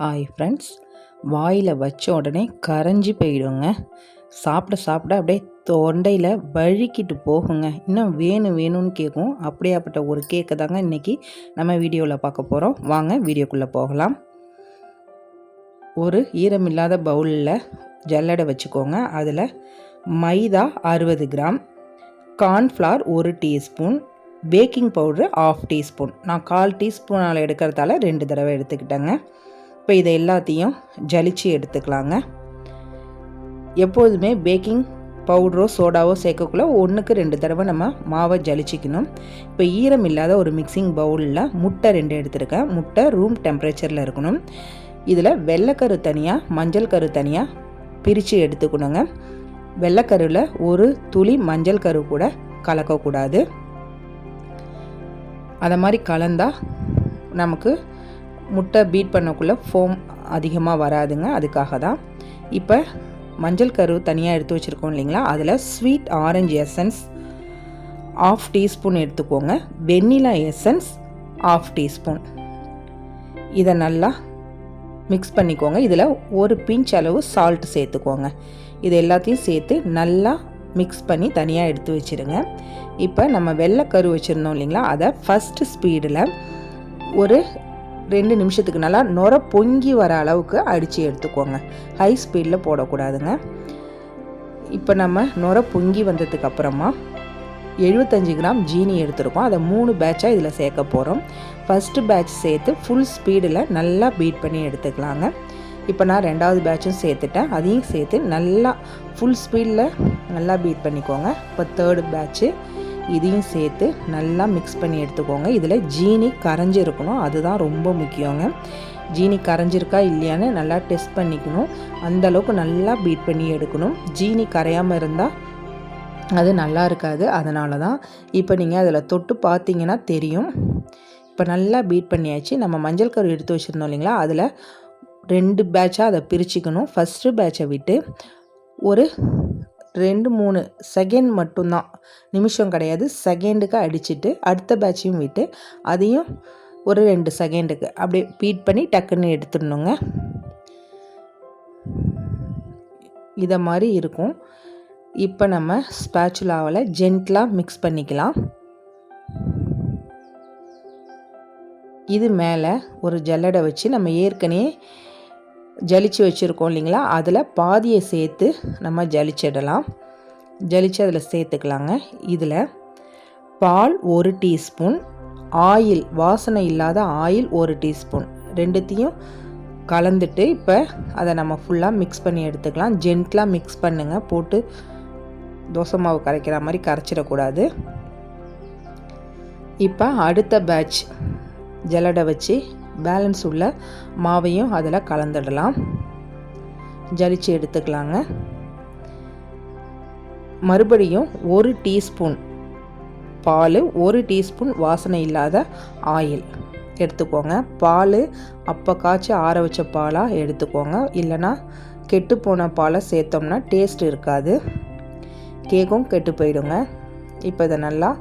Hi friends, வாயில் வச்ச உடனே கரைஞ்சி போயிடுங்க. சாப்பிட சாப்பிட அப்படியே தொண்டையில் வழுக்கிட்டு போகுங்க. இன்னும் வேணும் வேணும்னு கேட்கும். அப்படியாப்பட்ட ஒரு கேக்கை தாங்க இன்றைக்கி நம்ம வீடியோவில் பார்க்க போகிறோம். வாங்க வீடியோக்குள்ளே போகலாம். ஒரு ஈரமில்லாத பவுலில் ஜல்லடை வச்சுக்கோங்க. அதில் மைதா 60 gram, cornflour 1 teaspoon, baking powder 1/2 teaspoon. நான் 1/4 டீஸ்பூனால் எடுக்கிறதால 2 தடவை எடுத்துக்கிட்டேங்க. இப்போ இதை எல்லாத்தையும் ஜலிச்சு எடுத்துக்கலாங்க. எப்போதுமே பேக்கிங் பவுடரோ சோடாவோ சேர்க்கக்குள்ள 1க்கு 2 தடவை நம்ம மாவை ஜலிச்சிக்கணும். இப்போ ஈரம் இல்லாத ஒரு மிக்சிங் பவுலில் முட்டை 2 எடுத்துருக்கேன். முட்டை ரூம் டெம்பரேச்சரில் இருக்கணும். இதில் வெள்ளைக்கரு தனியாக, மஞ்சள் கரு தனியாக பிரித்து எடுத்துக்கணுங்க. வெள்ளைக்கருவில் ஒரு துளி மஞ்சள் கரு கூட கலக்கக்கூடாது. அதை மாதிரி கலந்தால் நமக்கு முட்டை பீட் பண்ணக்குள்ளே ஃபோம் அதிகமாக வராதுங்க. அதுக்காக தான். இப்போ மஞ்சள் கரு தனியாக எடுத்து வச்சுருக்கோம் இல்லைங்களா, அதில் ஸ்வீட் ஆரஞ்சு எசன்ஸ் 1/2 டீஸ்பூன் எடுத்துக்கோங்க. Vanilla essence 1/2 teaspoon. இதை நல்லா மிக்ஸ் பண்ணிக்கோங்க. இதில் ஒரு பிஞ்ச் அளவு சால்ட் சேர்த்துக்கோங்க. இது எல்லாத்தையும் சேர்த்து நல்லா மிக்ஸ் பண்ணி தனியாக எடுத்து வச்சுருங்க. இப்போ நம்ம வெள்ளைக்கரு வச்சுருந்தோம் இல்லைங்களா, அதை ஃபஸ்ட்டு ஸ்பீடில் ஒரு 2 நிமிஷத்துக்கு நல்லா நுர பொங்கி வர அளவுக்கு அடித்து எடுத்துக்கோங்க. ஹை ஸ்பீடில் போடக்கூடாதுங்க. இப்போ நம்ம நுர பொங்கி வந்ததுக்கு அப்புறமா 75 கிராம் ஜீனி எடுத்துருக்கோம். அதை 3 பேட்சாக இதில் சேர்க்க போகிறோம். ஃபஸ்ட்டு பேட்ச் சேர்த்து ஃபுல் ஸ்பீடில் நல்லா பீட் பண்ணி எடுத்துக்கலாங்க. இப்போ நான் 2வது பேட்சும் சேர்த்துட்டேன். அதையும் சேர்த்து நல்லா ஃபுல் ஸ்பீடில் நல்லா பீட் பண்ணிக்கோங்க. இப்போ 3rd பேட்ச்சு இதையும் சேர்த்து நல்லா மிக்ஸ் பண்ணி எடுத்துக்கோங்க. இதில் ஜீனி கரைஞ்சிருக்கணும், அதுதான் ரொம்ப முக்கியங்க. ஜீனி கரைஞ்சிருக்கா இல்லையான்னு நல்லா டெஸ்ட் பண்ணிக்கணும். அந்தளவுக்கு நல்லா பீட் பண்ணி எடுக்கணும். ஜீனி கரையாமல் இருந்தால் அது நல்லா இருக்காது. அதனால தான். இப்போ நீங்கள் அதில் தொட்டு பார்த்தீங்கன்னா தெரியும். இப்போ நல்லா பீட் பண்ணியாச்சு. நம்ம மஞ்சள் கரு எடுத்து வச்சுருந்தோம் இல்லைங்களா, அதில் 2 பேட்சாக அதை பிரிச்சுக்கணும். ஃபஸ்ட்டு பேட்சை விட்டு ஒரு 2-3 செகண்ட் மட்டும்தான், நிமிஷம் கிடையாது, செகண்டுக்கு அடிச்சுட்டு அடுத்த பேட்சையும் விட்டு அதையும் ஒரு 2 செகண்டுக்கு அப்படியே பீட் பண்ணி டக்குன்னு எடுத்துடணுங்க. இதை மாதிரி இருக்கும். இப்போ நம்ம ஸ்பேச்சுலாவில் ஜென்ட்லாக மிக்ஸ் பண்ணிக்கலாம். இது மேலே ஒரு ஜல்லடை வச்சு நம்ம ஏற்கனவே ஜலிச்சு வச்சுருக்கோம் இல்லைங்களா, அதில் பாதியை சேர்த்து நம்ம ஜலிச்சிடலாம். ஜலிச்சு அதில் சேர்த்துக்கலாங்க. இதில் பால் 1 டீஸ்பூன், ஆயில் வாசனை இல்லாத ஆயில் 1 டீஸ்பூன், ரெண்டுத்தையும் கலந்துட்டு இப்போ அதை நம்ம ஃபுல்லாக மிக்ஸ் பண்ணி எடுத்துக்கலாம். ஜென்ட்லாக மிக்ஸ் பண்ணுங்கள். போட்டு தோசை மாவு கரைக்கிற மாதிரி கரைச்சிடக்கூடாது. இப்போ அடுத்த பேட்ச் ஜல்லடை வச்சு பேலன்ஸ் உள்ள மாவையும் அதில் கலந்துடலாம். ஜலிச்சு எடுத்துக்கலாங்க. மறுபடியும் 1 டீஸ்பூன் பால், 1 டீஸ்பூன் வாசனை இல்லாத ஆயில் எடுத்துக்கோங்க. பால் அப்போ காய்ச்சி ஆற வச்ச பாலாக எடுத்துக்கோங்க. இல்லைனா கெட்டுப்போன பாலை சேர்த்தோம்னா டேஸ்ட் இருக்காது, கேக்கும் கெட்டு போயிடுங்க. இப்போ இதை நல்லா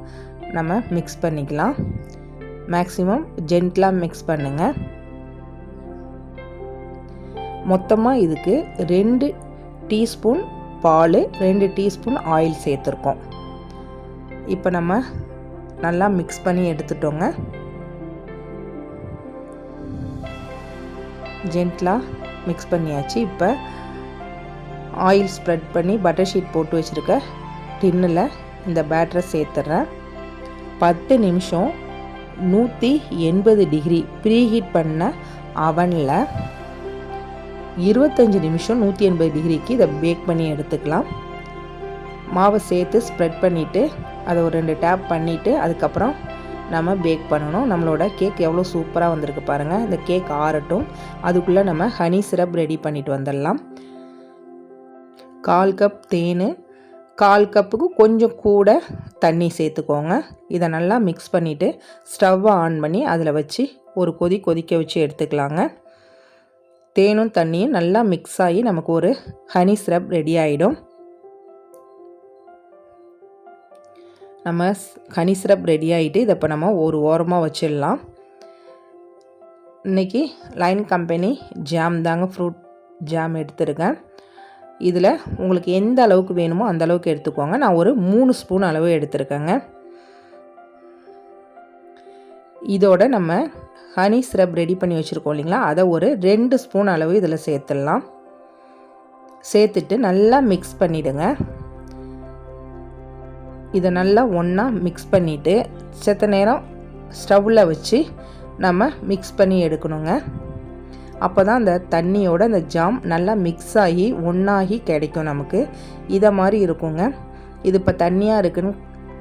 நம்ம மிக்ஸ் பண்ணிக்கலாம். மேக்ஸிமம் ஜென்ட்லாக மிக்ஸ் பண்ணுங்கள். மொத்தமாக இதுக்கு 2 டீஸ்பூன் பால், 2 டீஸ்பூன் ஆயில் சேர்த்துருக்கோம். இப்போ நம்ம நல்லா மிக்ஸ் பண்ணி எடுத்துட்டோங்க. ஜென்ட்லாக மிக்ஸ் பண்ணியாச்சு. இப்போ ஆயில் ஸ்ப்ரெட் பண்ணி பட்டர் ஷீட் போட்டு வச்சுருக்க டின்னில் இந்த பேட்டரை சேர்த்துட்றேன். 10 நிமிஷம் 180 டிகிரி ப்ரீஹீட் பண்ண அவனில் 25 நிமிஷம் 180 டிகிரிக்கு இதை பேக் பண்ணி எடுத்துக்கலாம். மாவை சேர்த்து ஸ்ப்ரெட் பண்ணிவிட்டு அதை ஒரு 2 டேப் பண்ணிவிட்டு அதுக்கப்புறம் நம்ம பேக் பண்ணணும். நம்மளோட கேக் எவ்வளோ சூப்பராக வந்திருக்கு பாருங்கள். இந்த கேக் ஆறட்டும். அதுக்குள்ளே நம்ம ஹனி சிரப் ரெடி பண்ணிட்டு வந்துடலாம். 1/4 கப் தேன், 1/4 கப்புக்கு கொஞ்சம் கூட தண்ணி சேர்த்துக்கோங்க. இதை நல்லா மிக்ஸ் பண்ணிவிட்டு ஸ்டவ்வை ஆன் பண்ணி அதில் வச்சு ஒரு கொதிக்க வச்சு எடுத்துக்கலாங்க. தேனும் தண்ணியும் நல்லா மிக்ஸ் ஆகி நமக்கு ஒரு ஹனி சிரப் ரெடி ஆகிடும். நம்ம ஹனி சிரப் ரெடி ஆகிட்டு இதை இப்போ நம்ம ஒரு ஓரமாக வச்சிடலாம். இன்றைக்கி லைன் கம்பெனி ஜாம் தாங்க, ஃப்ரூட் ஜாம் எடுத்துருக்கேன். இதில் உங்களுக்கு எந்த அளவுக்கு வேணுமோ அந்த அளவுக்கு எடுத்துக்கோங்க. நான் ஒரு 3 ஸ்பூன் அளவு எடுத்துருக்கேங்க. இதோட நம்ம ஹனி சிரப் ரெடி பண்ணி வச்சுருக்கோம் இல்லைங்களா, அதை ஒரு 2 ஸ்பூன் அளவு இதில் சேர்த்துடலாம். சேர்த்துட்டு நல்லா மிக்ஸ் பண்ணிவிடுங்க. இதை நல்லா ஒன்றா மிக்ஸ் பண்ணிவிட்டு செத்த நேரம் ஸ்டவ்வில் வச்சு நம்ம மிக்ஸ் பண்ணி எடுக்கணுங்க. அப்போ தான் அந்த தண்ணியோட அந்த ஜாம் நல்லா மிக்ஸ் ஆகி ஒன்றாகி கிடைக்கும் நமக்கு. இதை மாதிரி இருக்குங்க. இது இப்போ தண்ணியாக இருக்குன்னு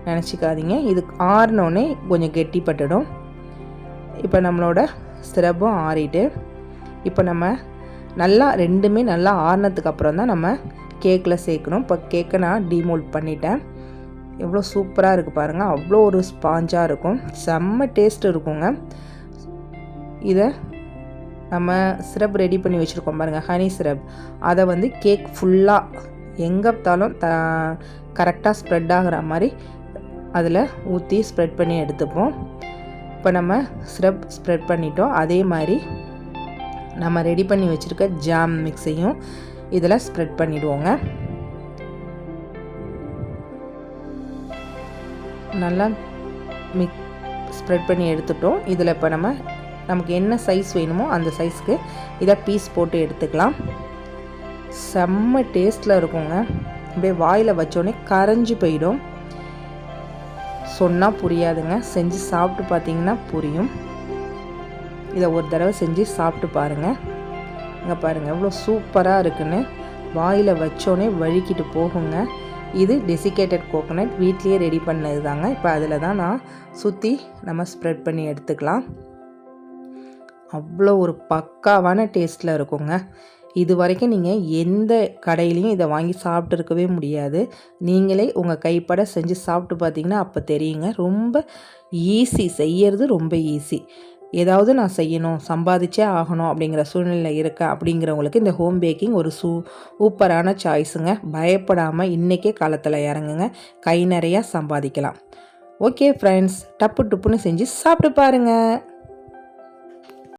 நினச்சிக்காதீங்க. இது ஆறினோடனே கொஞ்சம் கெட்டிப்பட்டுடும். இப்போ நம்மளோட சிரப்பும் ஆறிட்டு, இப்போ நம்ம நல்லா ரெண்டுமே நல்லா ஆறினதுக்கு அப்புறம் தான் நம்ம கேக்கில் சேர்க்கணும். இப்போ கேக்கை நான் டீமோல்ட் பண்ணிட்டேன். எவ்வளோ சூப்பராக இருக்குது பாருங்கள். அவ்வளோ ஒரு ஸ்பாஞ்சாக இருக்கும், செம்ம டேஸ்ட் இருக்குங்க. இதை நம்ம சிரப் ரெடி பண்ணி வச்சுருக்கோம் பாருங்கள், ஹனி சிரப், அதை வந்து கேக் ஃபுல்லாக எங்கே பார்த்தாலும் கரெக்டாக ஸ்ப்ரெட் ஆகிற மாதிரி அதில் ஊற்றி ஸ்ப்ரெட் பண்ணி எடுத்துப்போம். இப்போ நம்ம சிரப் ஸ்ப்ரெட் பண்ணிட்டோம். அதே மாதிரி நம்ம ரெடி பண்ணி வச்சுருக்க ஜாம் மிக்ஸையும் இதில் ஸ்ப்ரெட் பண்ணிவிடுவோங்க. நல்லா ஸ்ப்ரெட் பண்ணி எடுத்துட்டோம். இதில் இப்போ நமக்கு என்ன சைஸ் வேணுமோ அந்த சைஸ்க்கு இதை பீஸ் போட்டு எடுத்துக்கலாம். செம்ம டேஸ்ட்டில் இருக்குங்க. அப்படியே வாயில் வச்சோடனே கரைஞ்சி போயிடும். சொன்னால் புரியாதுங்க, செஞ்சு சாப்பிட்டு பார்த்தீங்கன்னா புரியும். இதை ஒரு தடவை செஞ்சு சாப்பிட்டு பாருங்கள். இங்கே பாருங்கள் எவ்வளோ சூப்பராக இருக்குன்னு, வாயில் வச்சோடனே வழுக்கிட்டு போகுங்க. இது டெசிகேட்டட் கோகோனட் வீட்லேயே ரெடி பண்ணது தாங்க. இப்போ அதில் தான் நான் சுற்றி நம்ம ஸ்ப்ரெட் பண்ணி எடுத்துக்கலாம். அவ்வளோ ஒரு பக்காவான டேஸ்ட்டில் இருக்குங்க. இது வரைக்கும் நீங்கள் எந்த கடையிலையும் இதை வாங்கி சாப்பிட்ருக்கவே முடியாது. நீங்களே உங்கள் கைப்பட செஞ்சு சாப்பிட்டு பார்த்தீங்கன்னா அப்போ தெரியுங்க. ரொம்ப ஈஸி, செய்யறது ரொம்ப ஈஸி. ஏதாவது நான் செய்யணும், சம்பாதிச்சே ஆகணும் அப்படிங்கிற சூழ்நிலை இருக்கேன் அப்படிங்கிறவங்களுக்கு இந்த ஹோம் பேக்கிங் ஒரு சூப்பரான சாய்ஸுங்க. பயப்படாமல் இன்றைக்கே காலத்தில் இறங்குங்க, கை நிறையா சம்பாதிக்கலாம். ஓகே ஃப்ரெண்ட்ஸ், டப்பு டுப்புன்னு செஞ்சு சாப்பிட்டு பாருங்கள்.